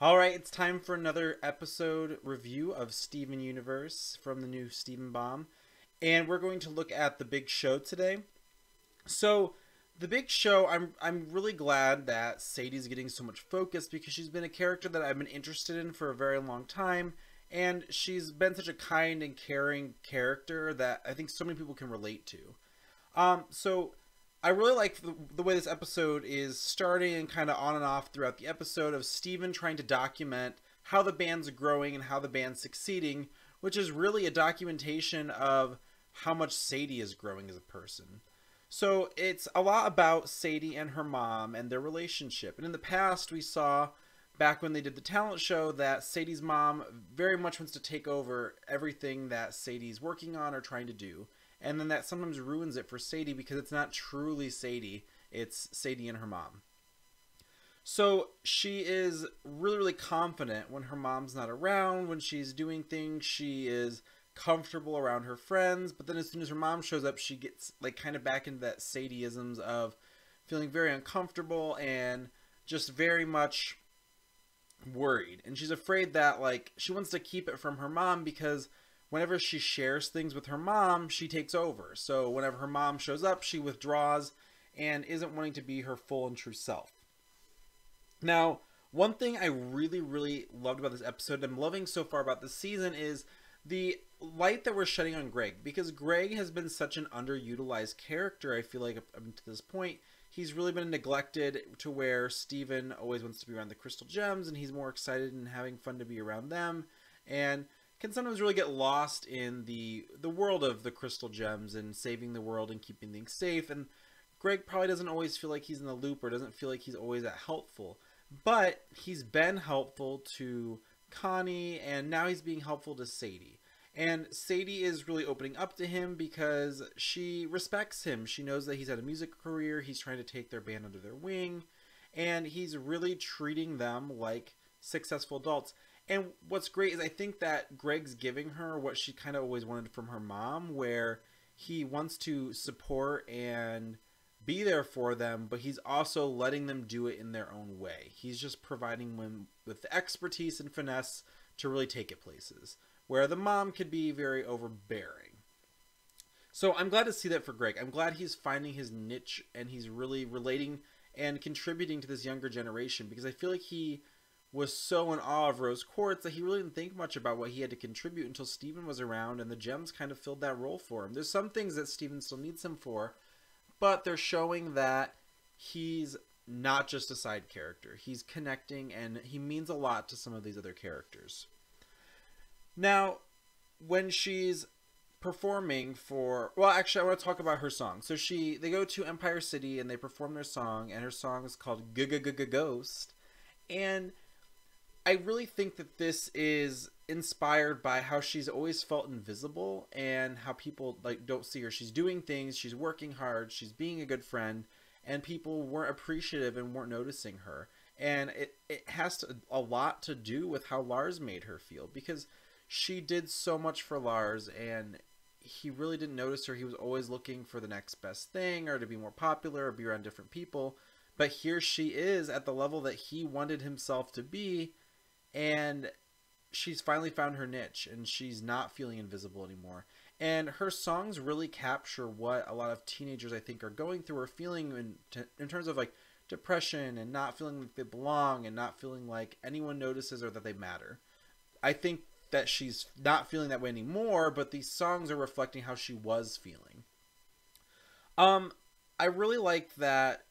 All right, it's time for another episode review of Steven Universe from the new Steven Bomb. And we're going to look at The Big Show today. So, The Big Show, I'm really glad that Sadie's getting so much focus because she's been a character that I've been interested in for a very long time, and she's been such a kind and caring character that I think so many people can relate to. So I really like the way this episode is starting and kind of on and off throughout the episode of Steven trying to document how the band's growing and how the band's succeeding, which is really a documentation of how much Sadie is growing as a person. So it's a lot about Sadie and her mom and their relationship. And in the past, we saw back when they did the talent show that Sadie's mom very much wants to take over everything that Sadie's working on or trying to do. And then that sometimes ruins it for Sadie because it's not truly Sadie, it's Sadie and her mom. So she is really, really confident when her mom's not around, when she's doing things, she is comfortable around her friends, but then as soon as her mom shows up, she gets like kind of back into that Sadieisms of feeling very uncomfortable and just very much worried. And she's afraid that like she wants to keep it from her mom because whenever she shares things with her mom, she takes over. So whenever her mom shows up, she withdraws and isn't wanting to be her full and true self. Now, one thing I really, really loved about this episode, and I'm loving so far about this season, is the light that we're shedding on Greg. Because Greg has been such an underutilized character, I feel like, up to this point. He's really been neglected to where Steven always wants to be around the Crystal Gems, and he's more excited and having fun to be around them. And can sometimes really get lost in the world of the Crystal Gems and saving the world and keeping things safe. And Greg probably doesn't always feel like he's in the loop or doesn't feel like he's always that helpful. But he's been helpful to Connie, and now he's being helpful to Sadie. And Sadie is really opening up to him because she respects him. She knows that he's had a music career, he's trying to take their band under their wing, and he's really treating them like successful adults. And what's great is I think that Greg's giving her what she kind of always wanted from her mom, where he wants to support and be there for them, but he's also letting them do it in their own way. He's just providing them with the expertise and finesse to really take it places, where the mom could be very overbearing. So I'm glad to see that for Greg. I'm glad he's finding his niche and he's really relating and contributing to this younger generation, because I feel like he was so in awe of Rose Quartz that he really didn't think much about what he had to contribute until Steven was around, and the gems kind of filled that role for him. There's some things that Steven still needs him for, but they're showing that he's not just a side character. He's connecting and he means a lot to some of these other characters. Now, when she's performing for, well, actually I want to talk about her song. So they go to Empire City and they perform their song, and her song is called Ghost. And I really think that this is inspired by how she's always felt invisible and how people like don't see her. She's doing things, she's working hard, she's being a good friend, and people weren't appreciative and weren't noticing her. And it has a lot to do with how Lars made her feel, because she did so much for Lars and he really didn't notice her. He was always looking for the next best thing or to be more popular or be around different people. But here she is at the level that he wanted himself to be, and she's finally found her niche and she's not feeling invisible anymore. And her songs really capture what a lot of teenagers I think are going through or feeling in terms of like depression and not feeling like they belong and not feeling like anyone notices or that they matter. I think that she's not feeling that way anymore, but these songs are reflecting how she was feeling. I really like that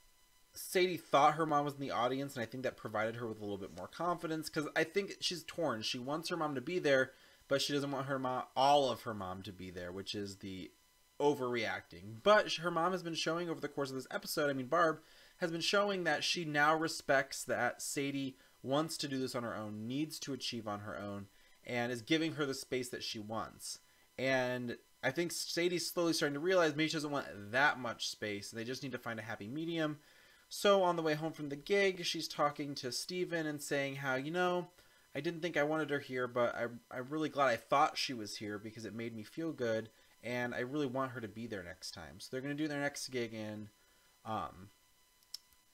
Sadie thought her mom was in the audience, and I think that provided her with a little bit more confidence, because I think she's torn. She wants her mom to be there, but she doesn't want all of her mom to be there, which is the overreacting. But her mom has been showing over the course of this episode, Barb, has been showing that she now respects that Sadie wants to do this on her own, needs to achieve on her own, and is giving her the space that she wants. And I think Sadie's slowly starting to realize maybe she doesn't want that much space, and they just need to find a happy medium. So on the way home from the gig, she's talking to Steven and saying how, I didn't think I wanted her here, but I'm really glad I thought she was here because it made me feel good, and I really want her to be there next time. So they're going to do their next gig in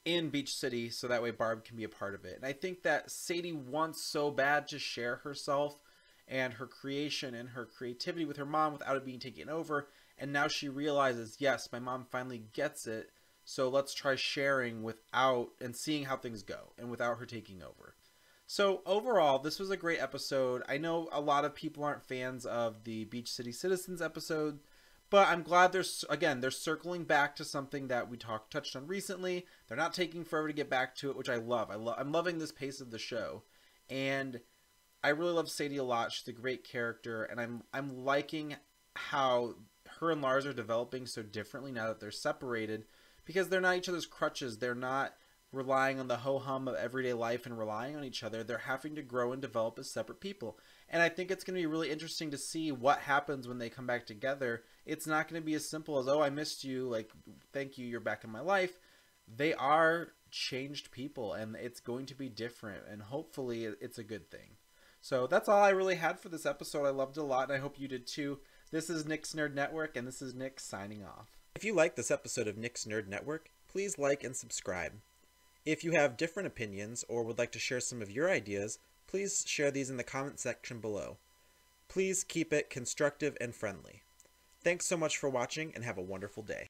in Beach City so that way Barb can be a part of it. And I think that Sadie wants so bad to share herself and her creation and her creativity with her mom without it being taken over. And now she realizes, yes, my mom finally gets it. So let's try sharing without and seeing how things go and without her taking over. So overall, this was a great episode. I know a lot of people aren't fans of the Beach City Citizens episode, but I'm glad they're circling back to something that we touched on recently. They're not taking forever to get back to it, which I love. I'm loving this pace of the show, and I really love Sadie a lot. She's a great character, and I'm liking how her and Lars are developing so differently now that they're separated, because they're not each other's crutches. They're not relying on the ho-hum of everyday life and relying on each other. They're having to grow and develop as separate people. And I think it's going to be really interesting to see what happens when they come back together. It's not going to be as simple as, oh, I missed you, like, thank you, you're back in my life. They are changed people, and it's going to be different, and hopefully it's a good thing. So that's all I really had for this episode. I loved it a lot, and I hope you did too. This is Nick's Nerd Network, and this is Nick signing off. If you like this episode of Nick's Nerd Network, please like and subscribe. If you have different opinions or would like to share some of your ideas, please share these in the comment section below. Please keep it constructive and friendly. Thanks so much for watching and have a wonderful day.